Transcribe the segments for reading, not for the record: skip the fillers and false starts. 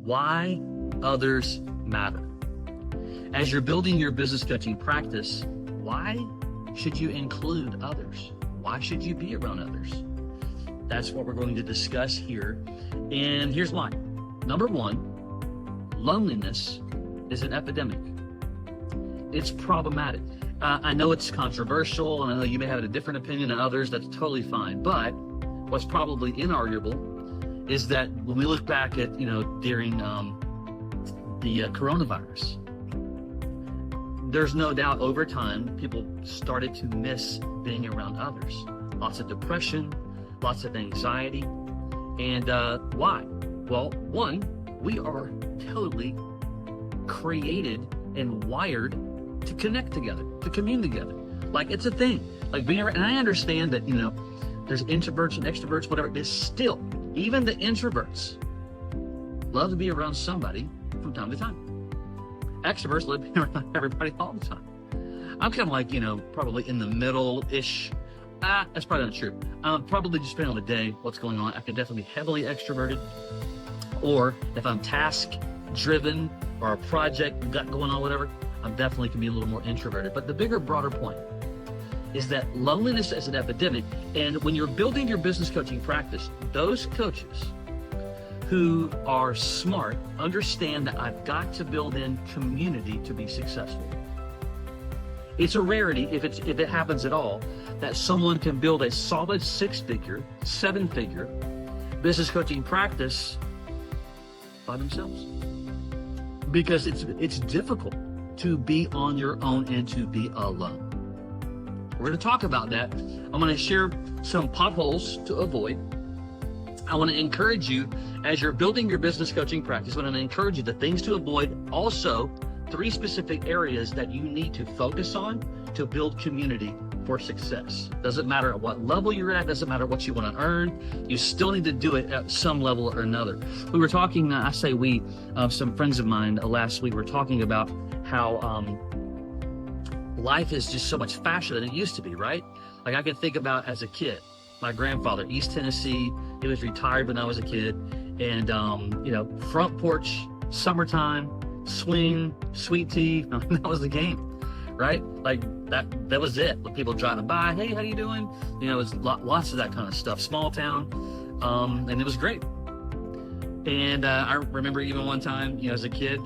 Why others matter. As you're building your business coaching practice, why should you include others? Why should you be around others? That's what we're going to discuss here. And here's why. Number one, loneliness is an epidemic. It's problematic. I know it's controversial, and I know you may have a different opinion than others. That's totally fine. But what's probably inarguable is that when we look back at, during the coronavirus, there's no doubt over time, people started to miss being around others. Lots of depression, lots of anxiety. And why? Well, one, we are totally created and wired to connect together, to commune together. Like, it's a thing. Like, being around, and I understand that, there's introverts and extroverts, whatever. But still, even the introverts love to be around somebody from time to time. Extroverts love being around everybody all the time. I'm kind of like, probably in the middle-ish. That's probably not true. Probably just depending on the day, what's going on. I can definitely be heavily extroverted. Or if I'm task-driven or a project got going on, whatever, I'm definitely can be a little more introverted. But the bigger, broader point is that loneliness is an epidemic. And when you're building your business coaching practice, those coaches who are smart understand that I've got to build in community to be successful. It's a rarity, if it happens at all, that someone can build a solid 6-figure, 7-figure business coaching practice by themselves. Because it's difficult to be on your own and to be alone. We're going to talk about that. I'm going to share some potholes to avoid. I want to encourage you, as you're building your business coaching practice, I want to encourage you the things to avoid. Also, 3 specific areas that you need to focus on to build community for success. Doesn't matter at what level you're at, doesn't matter what you want to earn, you still need to do it at some level or another. We were talking, some friends of mine last week were talking about how life is just so much faster than it used to be, right? Like, I can think about as a kid, my grandfather, East Tennessee, he was retired when I was a kid, and front porch, summertime, swing, sweet tea, that was the game, right? Like, that was it. With people driving by, hey, how you doing? It was lots of that kind of stuff, small town, and it was great. And I remember even one time, as a kid,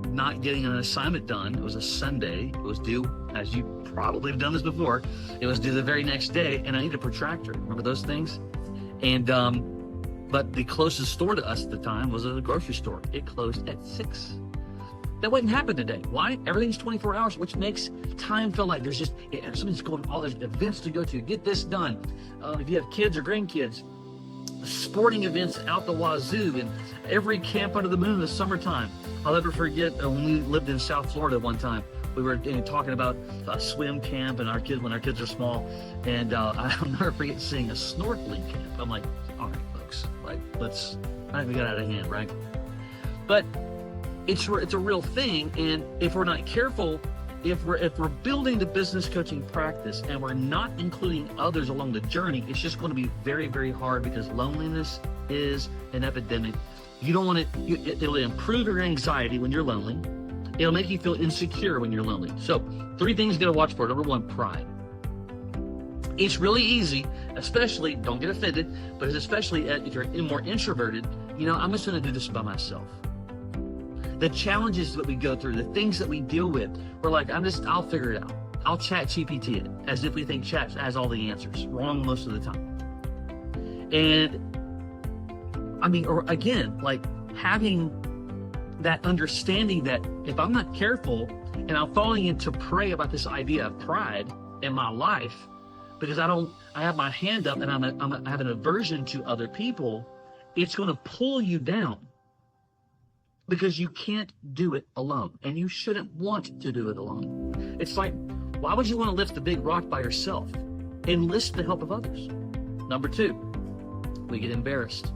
not getting an assignment done. It was a Sunday. It was due, as you probably have done this before, it was due the very next day, and I needed a protractor. Remember those things? And but the closest store to us at the time was a grocery store. It closed at 6. That wouldn't happen today. Why? Everything's 24 hours, which makes time feel like there's something's going, all these events to go to, get this done. If you have kids or grandkids, sporting events out the wazoo, and every camp under the moon in the summertime. I'll never forget when we lived in South Florida one time. We were talking about a swim camp and when our kids are small, and I'll never forget seeing a snorkeling camp. I'm like, all right, folks, like, we got out of hand, right? But it's a real thing, and if we're not careful, if we're building the business coaching practice and we're not including others along the journey, it's just going to be very, very hard, because loneliness is an epidemic. You don't want it'll improve your anxiety when you're lonely. It'll make you feel insecure when you're lonely. So 3 things you got to watch for. Number 1, pride. It's really easy, especially, don't get offended, but especially if you're more introverted, I'm just going to do this by myself. The challenges that we go through, the things that we deal with, we're like, I'll figure it out. I'll chat GPT it, as if we think chat has all the answers. Wrong most of the time. And having that understanding that if I'm not careful and I'm falling into prey about this idea of pride in my life, because I have my hand up and I have an aversion to other people, it's going to pull you down. Because you can't do it alone, and you shouldn't want to do it alone. It's like, why would you want to lift the big rock by yourself? Enlist the help of others. Number 2, we get embarrassed.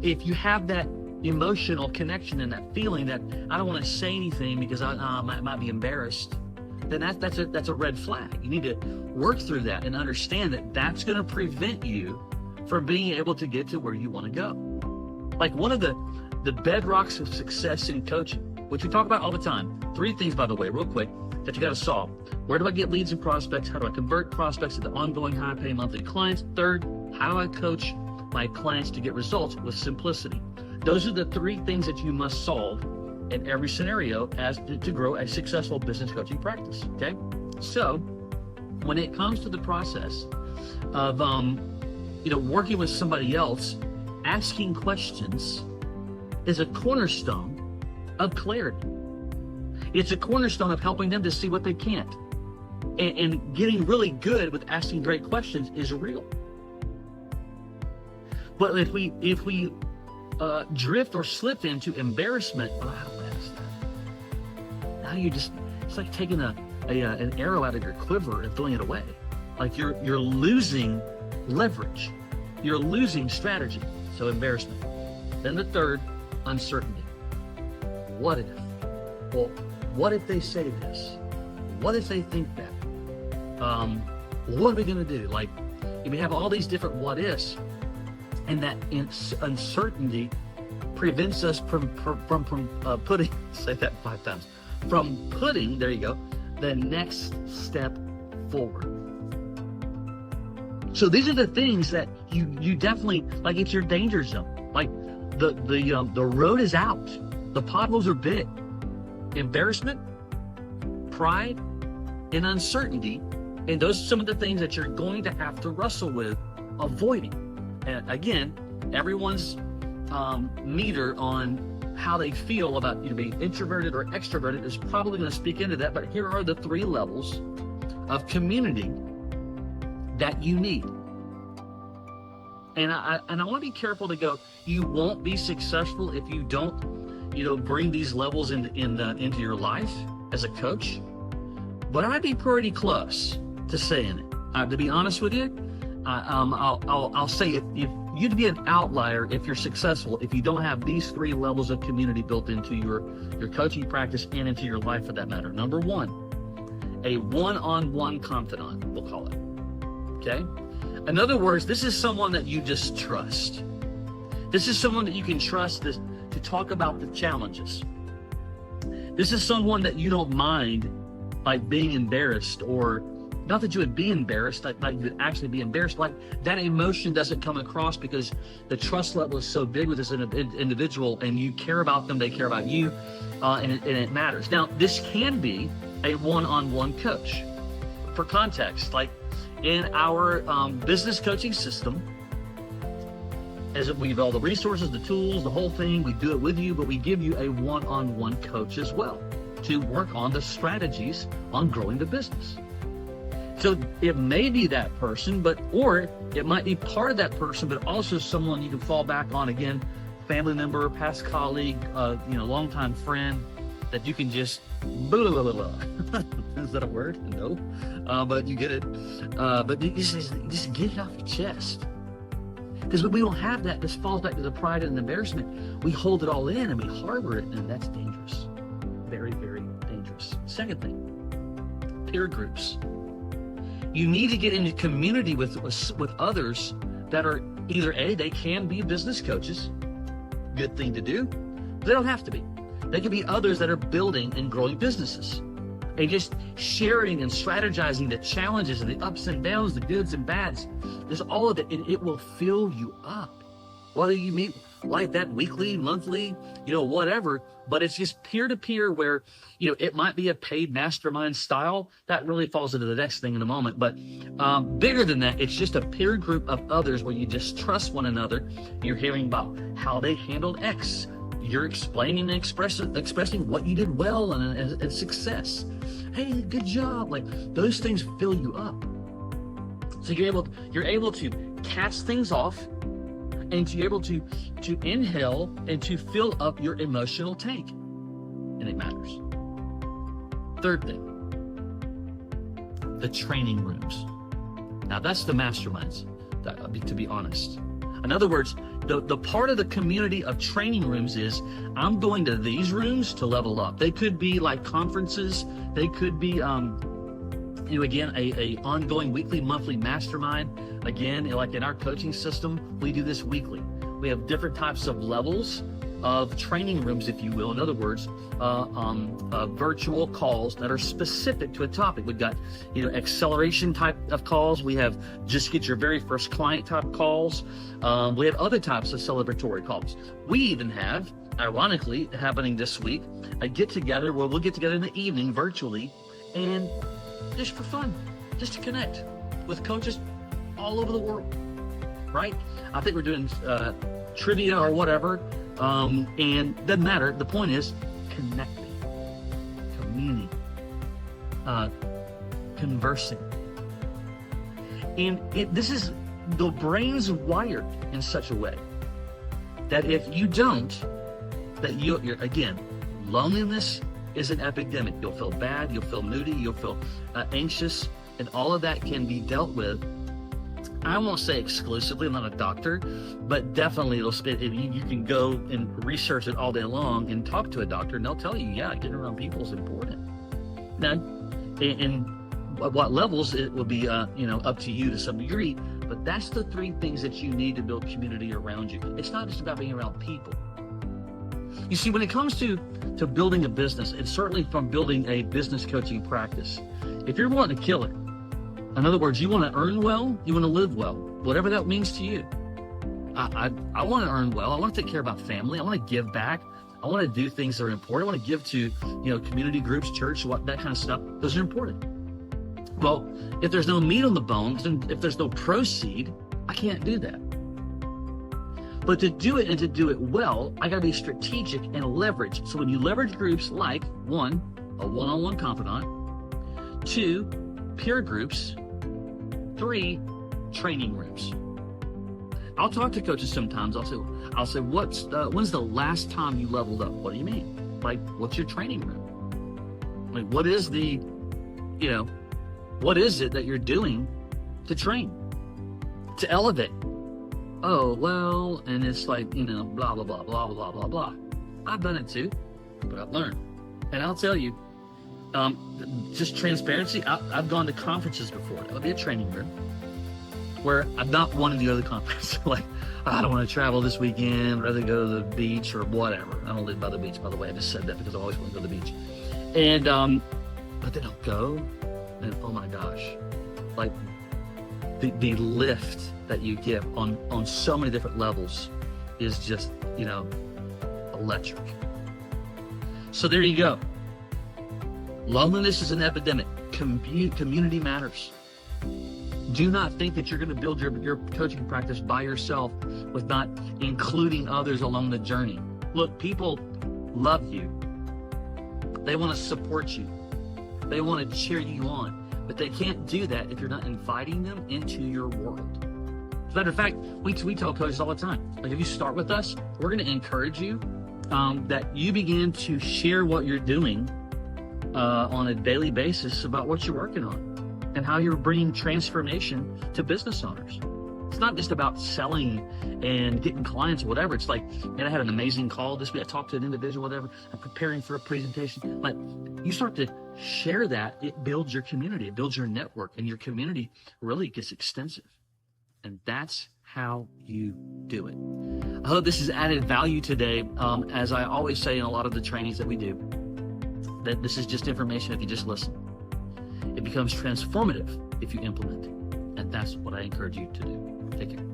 If you have that emotional connection and that feeling that I don't want to say anything because I might be embarrassed, then that's a red flag. You need to work through that and understand that that's going to prevent you from being able to get to where you want to go. Like one of the bedrocks of success in coaching, which we talk about all the time. 3 things, by the way, real quick, that you got to solve. Where do I get leads and prospects? How do I convert prospects into ongoing high-paying monthly clients? 3rd, how do I coach my clients to get results with simplicity? Those are the 3 things that you must solve in every scenario as to grow a successful business coaching practice. Okay, so when it comes to the process of working with somebody else, asking questions is a cornerstone of clarity. It's a cornerstone of helping them to see what they can't. And getting really good with asking great questions is real. But if we drift or slip into embarrassment, well, how bad is that? Now it's like taking an arrow out of your quiver and throwing it away. Like you're losing leverage. You're losing strategy. So embarrassment. Then the 3rd, uncertainty. What if? Well, what if they say this? What if they think that? What are we going to do? Like, we have all these different what ifs, and that uncertainty prevents us from putting, say that 5 times, from putting, there you go, the next step forward. So these are the things that you definitely, like, it's your danger zone. Like the road is out. The potholes are big. Embarrassment, pride, and uncertainty. And those are some of the things that you're going to have to wrestle with avoiding. And again, everyone's meter on how they feel about being introverted or extroverted is probably going to speak into that. But here are the 3 levels of community that you need. And I want to be careful to go, you won't be successful if you don't bring these levels into your life as a coach. But I'd be pretty close to saying it. To be honest with you, I'll say if you'd be an outlier if you're successful if you don't have these 3 levels of community built into your coaching practice and into your life for that matter. Number 1, a one-on-one confidant, we'll call it. Okay? In other words, this is someone that you just trust. This is someone that you can trust to talk about the challenges. This is someone that you don't mind like being embarrassed, or not that you would be embarrassed, like you would actually be embarrassed. Like that emotion doesn't come across because the trust level is so big with this individual, and you care about them, they care about you, and it matters. Now, this can be a one-on-one coach. For context, like in our business coaching system, as we have all the resources, the tools, the whole thing, we do it with you, but we give you a one-on-one coach as well to work on the strategies on growing the business. So it may be that person, or it might be part of that person, but also someone you can fall back on, again, family member, past colleague, longtime friend, that you can just blah, blah, blah, blah. Is that a word? No, but you get it. But you just get it off your chest. Because when we don't have that, this falls back to the pride and embarrassment. We hold it all in and we harbor it, and that's dangerous. Very, very dangerous. Second thing, peer groups. You need to get into community with others that are either they can be business coaches, good thing to do. They don't have to be. They can be others that are building and growing businesses, and just sharing and strategizing the challenges and the ups and downs, the goods and bads. There's all of it, and it will fill you up. Whether you meet like that weekly, monthly, whatever, but it's just peer-to-peer where, it might be a paid mastermind style. That really falls into the next thing in a moment. But bigger than that, it's just a peer group of others where you just trust one another. You're hearing about how they handled X. You're explaining and expressing what you did well and success. Hey, good job. Like those things fill you up. So you're able to cast things off, and you're able to inhale and to fill up your emotional tank. And it matters. Third thing, the training rooms. Now that's the masterminds, to be honest. In other words, the part of the community of training rooms is I'm going to these rooms to level up. They could be like conferences. They could be, again, a ongoing weekly, monthly mastermind. Again, like in our coaching system, we do this weekly. We have different types of levels of training rooms, if you will. In other words, virtual calls that are specific to a topic. We've got, acceleration type of calls. We have just get your very first client type calls. We have other types of celebratory calls. We even have, ironically, happening this week, a get together where we'll get together in the evening virtually and just for fun, just to connect with coaches all over the world, right? I think we're doing trivia or whatever. And doesn't matter. The point is connecting, communing, conversing. And this is, the brain's wired in such a way that if you don't, that you're again, loneliness is an epidemic. You'll feel bad, you'll feel moody, you'll feel anxious, and all of that can be dealt with. I won't say exclusively, I'm not a doctor, but definitely you can go and research it all day long and talk to a doctor, and they'll tell you, yeah, getting around people is important. Now, in what levels, it will be, up to you to some degree, but that's the 3 things that you need to build community around you. It's not just about being around people. You see, when it comes to building a business, and certainly from building a business coaching practice, if you're wanting to kill it, in other words, you want to earn well, you want to live well, whatever that means to you. I want to earn well. I want to take care of my family. I want to give back. I want to do things that are important. I want to give to, community groups, church, that kind of stuff. Those are important. Well, if there's no meat on the bones, and if there's no proceed, I can't do that. But to do it and to do it well, I got to be strategic and leverage. So when you leverage groups like 1, a one-on-one confidant, 2, peer groups, 3, training rooms. I'll talk to coaches sometimes. I'll say, when's the last time you leveled up? What do you mean? Like, what's your training room? Like, what is what is it that you're doing to train, to elevate? Oh, well, and it's like, blah, blah, blah, blah, blah, blah, blah. I've done it too, but I've learned. And I'll tell you, just transparency, I've gone to conferences before. That would be a training room where I've not wanted to go to the conference. Like, I don't want to travel this weekend, I'd rather go to the beach or whatever. I don't live by the beach, by the way. I just said that because I always want to go to the beach. And, but then I'll go, and oh my gosh, like the lift that you get on so many different levels is just, electric. So there you go. Loneliness is an epidemic. Community matters. Do not think that you're going to build your coaching practice by yourself with not including others along the journey. Look, people love you. They want to support you. They want to cheer you on. But they can't do that if you're not inviting them into your world. As a matter of fact, we tell coaches all the time, like, if you start with us, we're going to encourage you that you begin to share what you're doing on a daily basis about what you're working on and how you're bringing transformation to business owners. It's not just about selling and getting clients or whatever. It's like, man, I had an amazing call this week. I talked to an individual, whatever. I'm preparing for a presentation. Like, you start to share that, it builds your community, it builds your network, and your community really gets extensive. And that's how you do it. I hope this has added value today. As I always say in a lot of the trainings that we do, that this is just information if you just listen. It becomes transformative if you implement it. And that's what I encourage you to do. Take care.